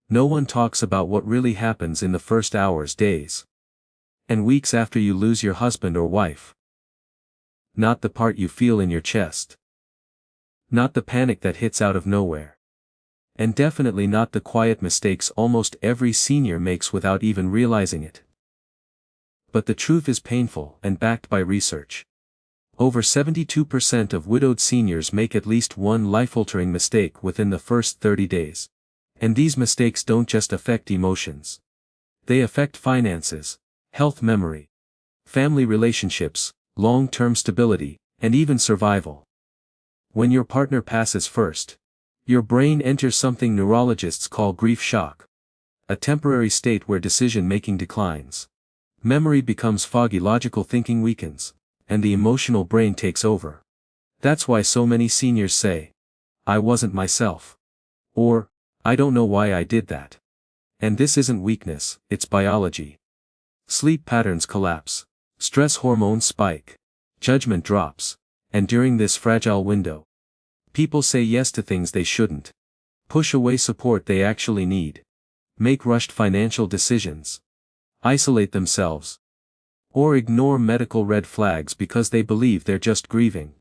No one talks about what really happens in the first hours, days, and weeks after you lose your husband or wife. Not the part you feel in your chest. Not the panic that hits out of nowhere. And definitely not the quiet mistakes almost every senior makes without even realizing it. But the truth is painful and backed by research. Over 72% of widowed seniors make at least one life-altering mistake within the first 30 days. And these mistakes don't just affect emotions. They affect finances, health, memory, family relationships, long-term stability, and even survival. When your partner passes first, your brain enters something neurologists call grief shock. A temporary state where decision-making declines. Memory becomes foggy, logical thinking weakens, and the emotional brain takes over. That's why so many seniors say, "I wasn't myself." Or, "I don't know why I did that." And this isn't weakness, it's biology. Sleep patterns collapse, stress hormones spike, judgment drops, and during this fragile window, people say yes to things they shouldn't, push away support they actually need, make rushed financial decisions, isolate themselves, or ignore medical red flags because they believe they're just grieving.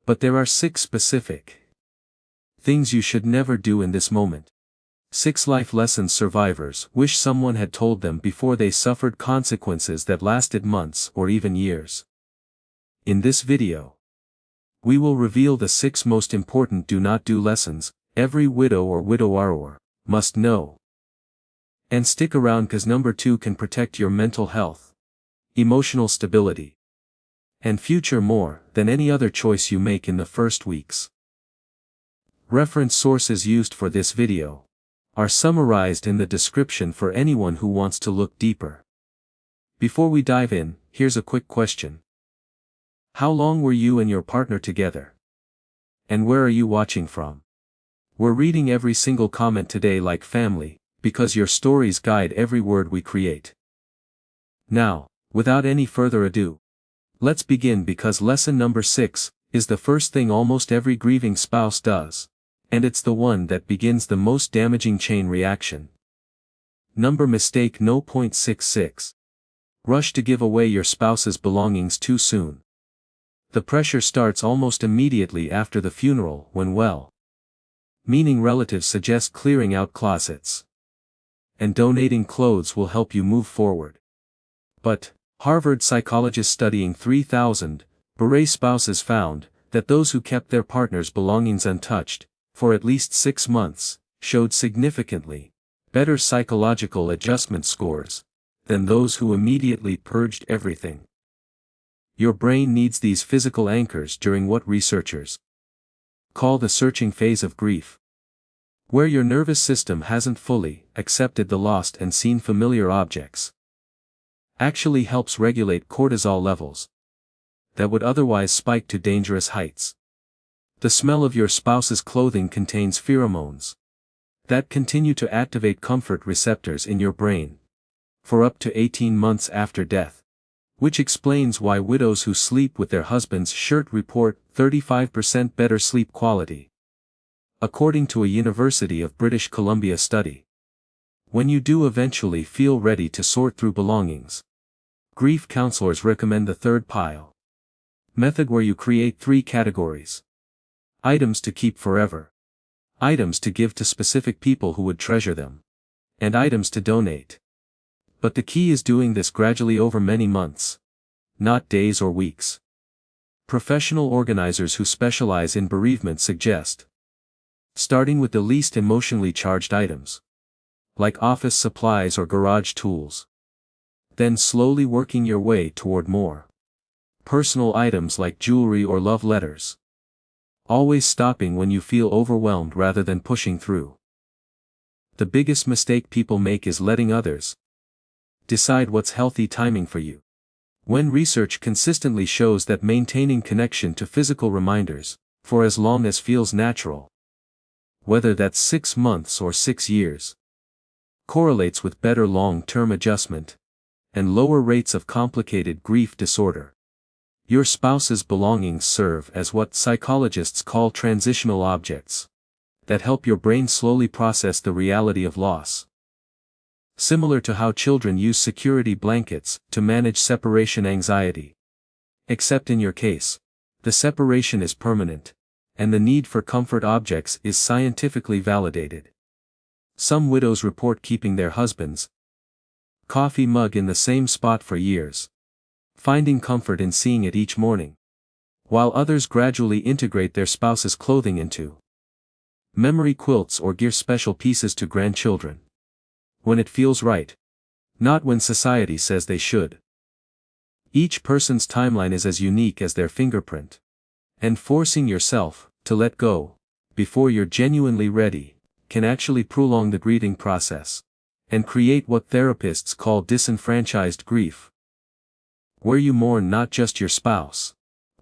But there are 6 specific things you should never do in this moment. 6 life lessons survivors wish someone had told them before they suffered consequences that lasted months or even years. In this video, we will reveal the 6 most important do not do lessons every widow or widower must know. And stick around, cause number 2 can protect your mental health, emotional stability, and future more than any other choice you make in the first weeks. Reference sources used for this video are summarized in the description for anyone who wants to look deeper. Before we dive in, here's a quick question. How long were you and your partner together? And where are you watching from? We're reading every single comment today like family, because your stories guide every word we create. Now, without any further ado, let's begin, because lesson number 6 is the first thing almost every grieving spouse does, and it's the one that begins the most damaging chain reaction. Mistake No. 66. Rush to give away your spouse's belongings too soon. The pressure starts almost immediately after the funeral when well-meaning relatives suggest clearing out closets and donating clothes will help you move forward. But, Harvard psychologists studying 3,000 beret spouses found that those who kept their partner's belongings untouched for at least 6 months showed significantly better psychological adjustment scores than those who immediately purged everything. Your brain needs these physical anchors during what researchers call the searching phase of grief, where your nervous system hasn't fully accepted the lost and seen familiar objects. Actually helps regulate cortisol levels that would otherwise spike to dangerous heights. The smell of your spouse's clothing contains pheromones that continue to activate comfort receptors in your brain for up to 18 months after death. Which explains why widows who sleep with their husband's shirt report 35% better sleep quality. According to a University of British Columbia study. When you do eventually feel ready to sort through belongings, grief counselors recommend the third pile method, where you create 3 categories. Items to keep forever, items to give to specific people who would treasure them, and items to donate. But the key is doing this gradually over many months, not days or weeks. Professional organizers who specialize in bereavement suggest starting with the least emotionally charged items, like office supplies or garage tools, then slowly working your way toward more personal items like jewelry or love letters. Always stopping when you feel overwhelmed rather than pushing through. The biggest mistake people make is letting others decide what's healthy timing for you. When research consistently shows that maintaining connection to physical reminders, for as long as feels natural, whether that's 6 months or 6 years, correlates with better long-term adjustment and lower rates of complicated grief disorder. Your spouse's belongings serve as what psychologists call transitional objects. that help your brain slowly process the reality of loss. Similar to how children use security blankets to manage separation anxiety. Except in your case, the separation is permanent, and the need for comfort objects is scientifically validated. Some widows report keeping their husband's coffee mug in the same spot for years, finding comfort in seeing it each morning, while others gradually integrate their spouse's clothing into memory quilts or give special pieces to grandchildren. When it feels right. Not when society says they should. Each person's timeline is as unique as their fingerprint. And forcing yourself to let go before you're genuinely ready can actually prolong the grieving process and create what therapists call disenfranchised grief, where you mourn not just your spouse,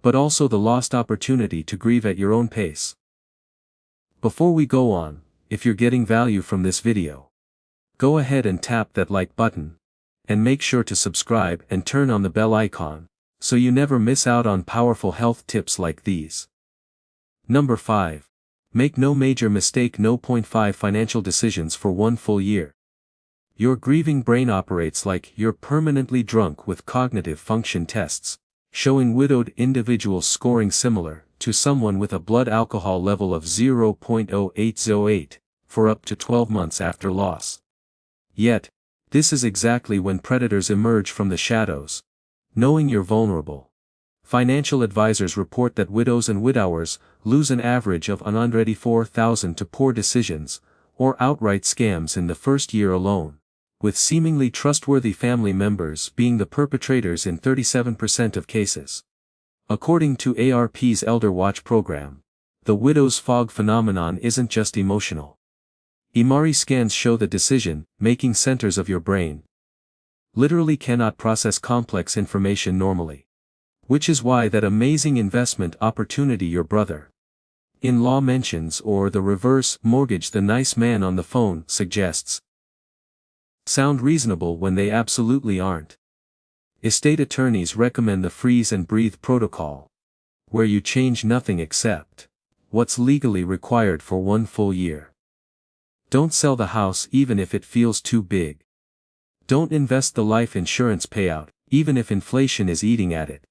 but also the lost opportunity to grieve at your own pace. Before we go on, if you're getting value from this video, go ahead and tap that like button, and make sure to subscribe and turn on the bell icon, so you never miss out on powerful health tips like these. Number 5. Make no major mistake. No. 5 Financial decisions for 1 full year. Your grieving brain operates like you're permanently drunk, with cognitive function tests showing widowed individuals scoring similar to someone with a blood alcohol level of 0.0808 for up to 12 months after loss. Yet, this is exactly when predators emerge from the shadows. Knowing you're vulnerable. Financial advisors report that widows and widowers lose an average of $184,000 to poor decisions, or outright scams in the first year alone, with seemingly trustworthy family members being the perpetrators in 37% of cases. According to AARP's Elder Watch program, the widow's fog phenomenon isn't just emotional. MRI scans show the decision-making centers of your brain literally cannot process complex information normally. Which is why that amazing investment opportunity your brother-in-law mentions, or the reverse mortgage the nice man on the phone suggests, sound reasonable when they absolutely aren't. Estate attorneys recommend the freeze and breathe protocol, where you change nothing except what's legally required for 1 full year. Don't sell the house even if it feels too big. Don't invest the life insurance payout, even if inflation is eating at it.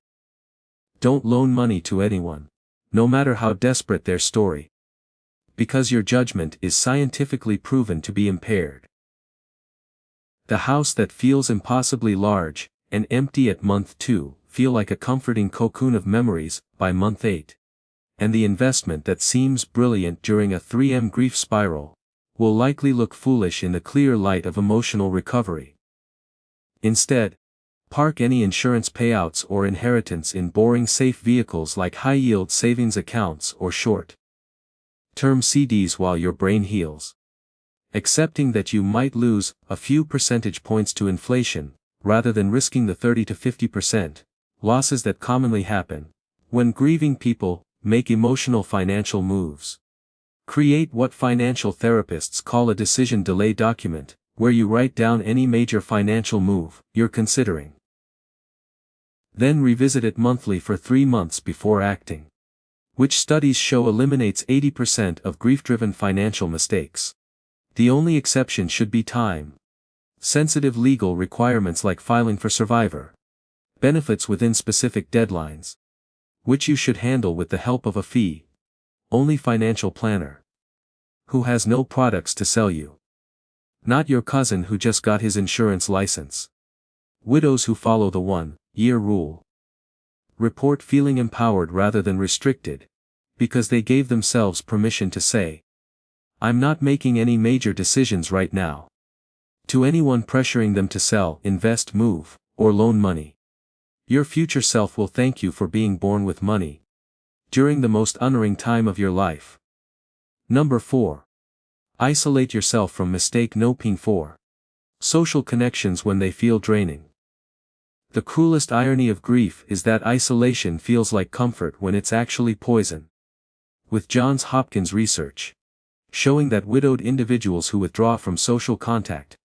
Don't loan money to anyone, no matter how desperate their story, because your judgment is scientifically proven to be impaired. The house that feels impossibly large and empty at month 2 feel like a comforting cocoon of memories by month 8. And the investment that seems brilliant during a 3M grief spiral will likely look foolish in the clear light of emotional recovery. Instead, park any insurance payouts or inheritance in boring safe vehicles like high-yield savings accounts or short-term CDs while your brain heals. Accepting that you might lose a few percentage points to inflation, rather than risking the 30 to 50% losses that commonly happen when grieving people make emotional financial moves. Create what financial therapists call a decision delay document, where you write down any major financial move you're considering. Then revisit it monthly for 3 months before acting. Which studies show eliminates 80% of grief-driven financial mistakes. The only exception should be time. Sensitive legal requirements like filing for survivor benefits within specific deadlines, which you should handle with the help of a fee-only financial planner who has no products to sell you. Not your cousin who just got his insurance license. Widows who follow the 1-year rule report feeling empowered rather than restricted, because they gave themselves permission to say, "I'm not making any major decisions right now." To anyone pressuring them to sell, invest, move, or loan money, your future self will thank you for being born with money during the most honoring time of your life. Number 4. Isolate yourself from mistake. No. 4. Social connections when they feel draining. The cruelest irony of grief is that isolation feels like comfort when it's actually poison. With Johns Hopkins research showing that widowed individuals who withdraw from social contact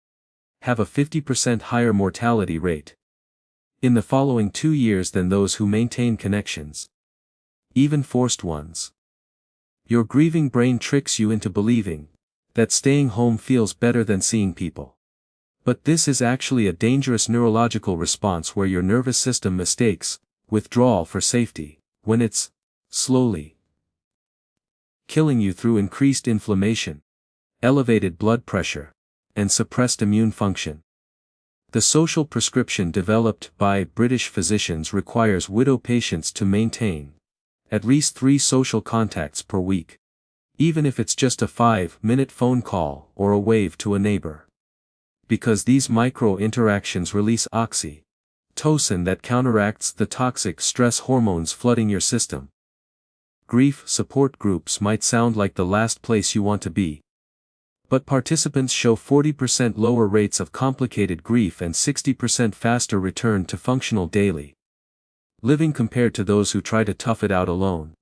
have a 50% higher mortality rate in the following 2 years than those who maintain connections, even forced ones. Your grieving brain tricks you into believing that staying home feels better than seeing people. But this is actually a dangerous neurological response where your nervous system mistakes withdrawal for safety, when it's slowly killing you through increased inflammation, elevated blood pressure, and suppressed immune function. The social prescription developed by British physicians requires widow patients to maintain at least 3 social contacts per week, even if it's just a 5-minute phone call or a wave to a neighbor. Because these micro-interactions release oxytocin that counteracts the toxic stress hormones flooding your system. Grief support groups might sound like the last place you want to be. But participants show 40% lower rates of complicated grief and 60% faster return to functional daily living compared to those who try to tough it out alone.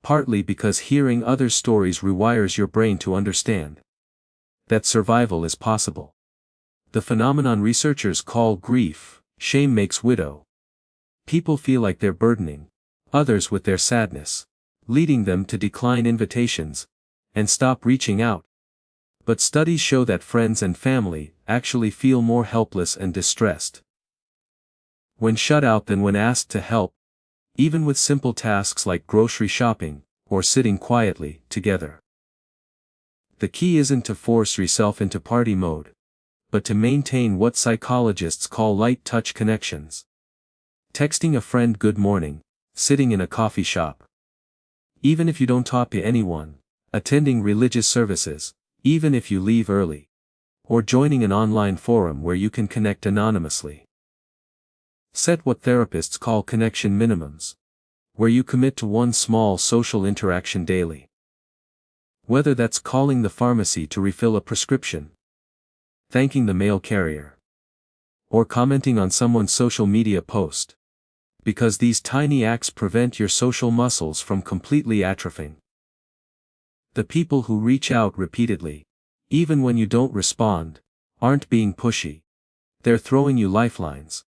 Partly because hearing others' stories rewires your brain to understand that survival is possible. The phenomenon researchers call grief shame makes widow people feel like they're burdening others with their sadness, leading them to decline invitations and stop reaching out. But studies show that friends and family actually feel more helpless and distressed when shut out than when asked to help, even with simple tasks like grocery shopping or sitting quietly together. The key isn't to force yourself into party mode, but to maintain what psychologists call light touch connections. Texting a friend good morning, sitting in a coffee shop, even if you don't talk to anyone, attending religious services, even if you leave early, or joining an online forum where you can connect anonymously. Set what therapists call connection minimums, where you commit to one small social interaction daily. Whether that's calling the pharmacy to refill a prescription, thanking the mail carrier, or commenting on someone's social media post, because these tiny acts prevent your social muscles from completely atrophying. The people who reach out repeatedly, even when you don't respond, aren't being pushy. They're throwing you lifelines.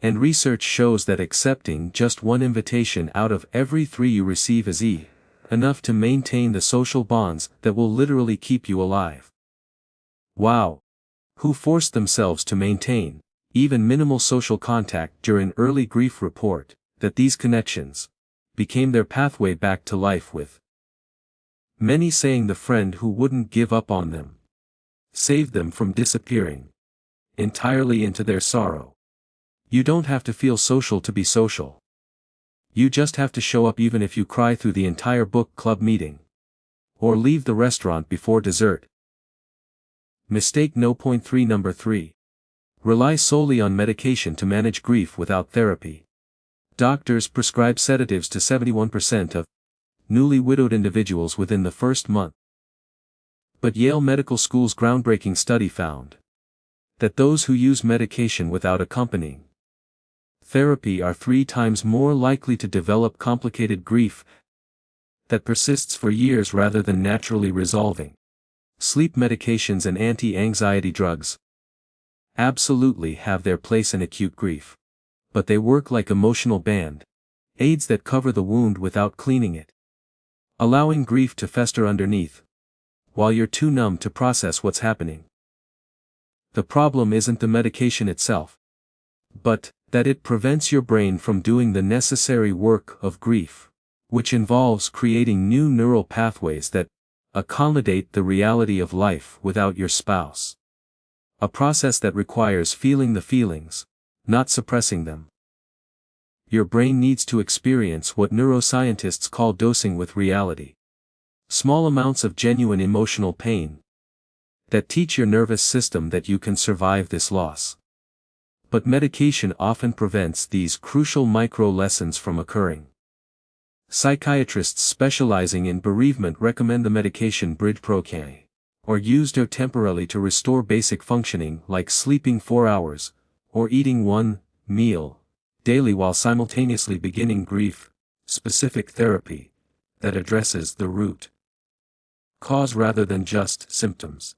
And research shows that accepting just one invitation out of every 3 you receive is enough to maintain the social bonds that will literally keep you alive. Wow! Who forced themselves to maintain even minimal social contact during early grief report that these connections became their pathway back to life, with many saying the friend who wouldn't give up on them saved them from disappearing entirely into their sorrow. You don't have to feel social to be social. You just have to show up even if you cry through the entire book club meeting, or leave the restaurant before dessert. Mistake no. 3. Number 3. Rely solely on medication to manage grief without therapy. Doctors prescribe sedatives to 71% of newly widowed individuals within the first month. But Yale Medical School's groundbreaking study found that those who use medication without accompanying therapy are 3 times more likely to develop complicated grief that persists for years rather than naturally resolving. Sleep medications and anti-anxiety drugs absolutely have their place in acute grief, but they work like emotional band-aids that cover the wound without cleaning it, allowing grief to fester underneath, while you're too numb to process what's happening. The problem isn't the medication itself, but that it prevents your brain from doing the necessary work of grief, which involves creating new neural pathways that accommodate the reality of life without your spouse. A process that requires feeling the feelings, not suppressing them. Your brain needs to experience what neuroscientists call dosing with reality. Small amounts of genuine emotional pain that teach your nervous system that you can survive this loss. But medication often prevents these crucial micro-lessons from occurring. Psychiatrists specializing in bereavement recommend the medication Bridgeprocan, or used temporarily to restore basic functioning like sleeping 4 hours, or eating 1 meal daily while simultaneously beginning grief-specific therapy that addresses the root cause rather than just symptoms.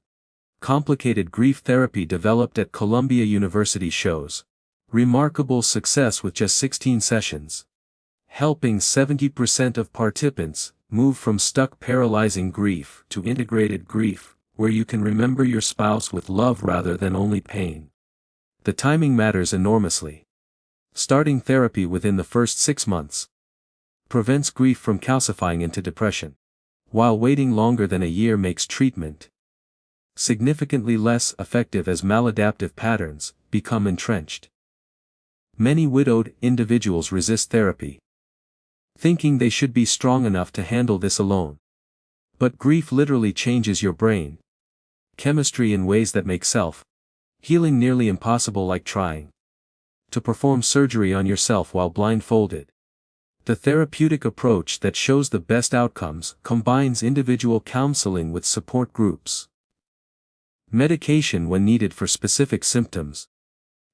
Complicated grief therapy developed at Columbia University shows remarkable success with just 16 sessions, helping 70% of participants Move from stuck paralyzing grief to integrated grief, where you can remember your spouse with love rather than only pain. The timing matters enormously. Starting therapy within the first 6 months prevents grief from calcifying into depression, while waiting longer than a year makes treatment significantly less effective as maladaptive patterns become entrenched. Many widowed individuals resist therapy, thinking they should be strong enough to handle this alone. But grief literally changes your brain chemistry in ways that make self-healing nearly impossible, like trying to perform surgery on yourself while blindfolded. The therapeutic approach that shows the best outcomes combines individual counseling with support groups, medication when needed for specific symptoms,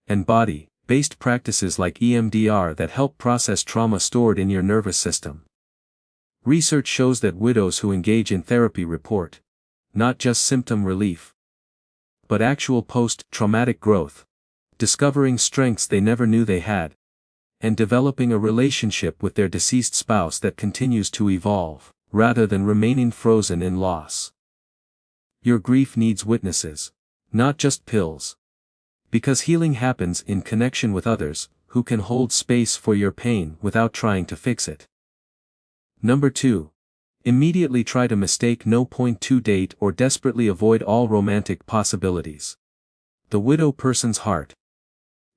and body-based practices like EMDR that help process trauma stored in your nervous system. Research shows that widows who engage in therapy report not just symptom relief, but actual post-traumatic growth, discovering strengths they never knew they had, and developing a relationship with their deceased spouse that continues to evolve, rather than remaining frozen in loss. Your grief needs witnesses, not just pills. Because healing happens in connection with others, who can hold space for your pain without trying to fix it. Number 2. Immediately try to mistake no.2 date or desperately avoid all romantic possibilities. The widow person's heart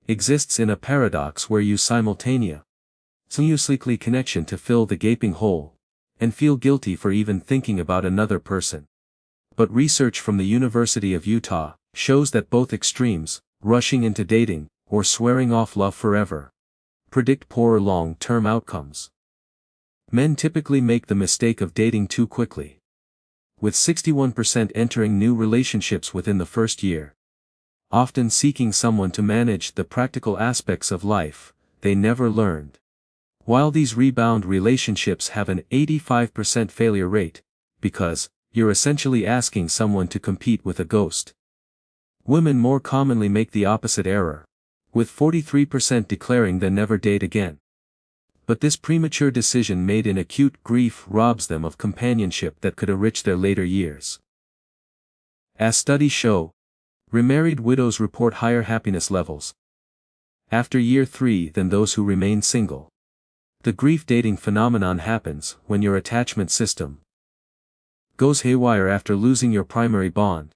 exists in a paradox where you simultaneously connection to fill the gaping hole, and feel guilty for even thinking about another person. But research from the University of Utah shows that both extremes, rushing into dating, or swearing off love forever, predict poorer long-term outcomes. Men typically make the mistake of dating too quickly, with 61% entering new relationships within the first year, often seeking someone to manage the practical aspects of life they never learned. While these rebound relationships have an 85% failure rate, because you're essentially asking someone to compete with a ghost. Women more commonly make the opposite error, with 43% declaring they'll never date again. But this premature decision made in acute grief robs them of companionship that could enrich their later years. As studies show, remarried widows report higher happiness levels after year 3 than those who remain single. The grief dating phenomenon happens when your attachment system goes haywire after losing your primary bond,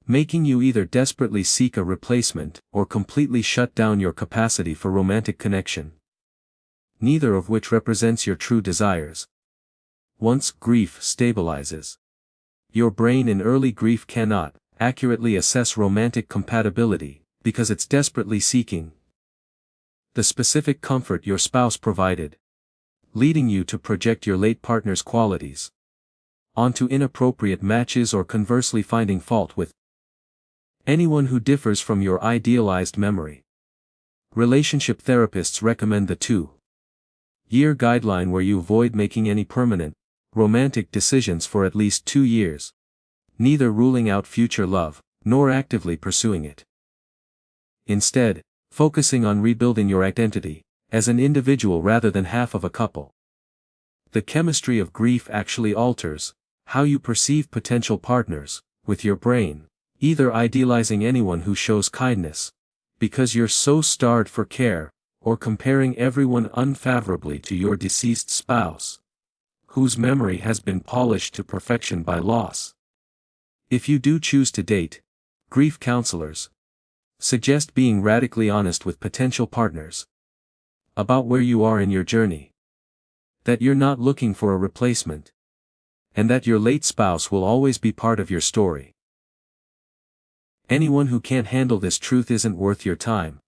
making you either desperately seek a replacement or completely shut down your capacity for romantic connection, neither of which represents your true desires. Once grief stabilizes, your brain in early grief cannot accurately assess romantic compatibility, because it's desperately seeking the specific comfort your spouse provided, leading you to project your late partner's qualities onto inappropriate matches, or conversely finding fault with anyone who differs from your idealized memory. Relationship therapists recommend the 2-year guideline, where you avoid making any permanent romantic decisions for at least 2 years, neither ruling out future love, nor actively pursuing it. Instead, focusing on rebuilding your identity as an individual rather than half of a couple. The chemistry of grief actually alters how you perceive potential partners, with your brain either idealizing anyone who shows kindness, because you're so starved for care, or comparing everyone unfavorably to your deceased spouse, whose memory has been polished to perfection by loss. If you do choose to date, grief counselors suggest being radically honest with potential partners about where you are in your journey, that you're not looking for a replacement, and that your late spouse will always be part of your story. Anyone who can't handle this truth isn't worth your time.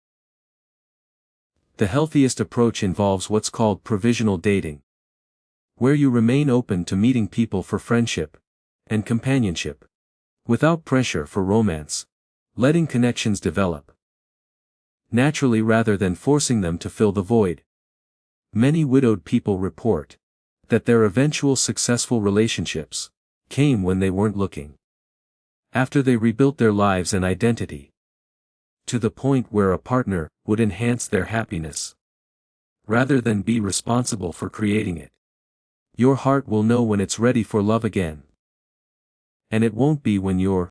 The healthiest approach involves what's called provisional dating, where you remain open to meeting people for friendship and companionship, without pressure for romance, letting connections develop naturally rather than forcing them to fill the void. Many widowed people report that their eventual successful relationships came when they weren't looking, after they rebuilt their lives and identity, to the point where a partner would enhance their happiness, rather than be responsible for creating it. Your heart will know when it's ready for love again. And it won't be when you're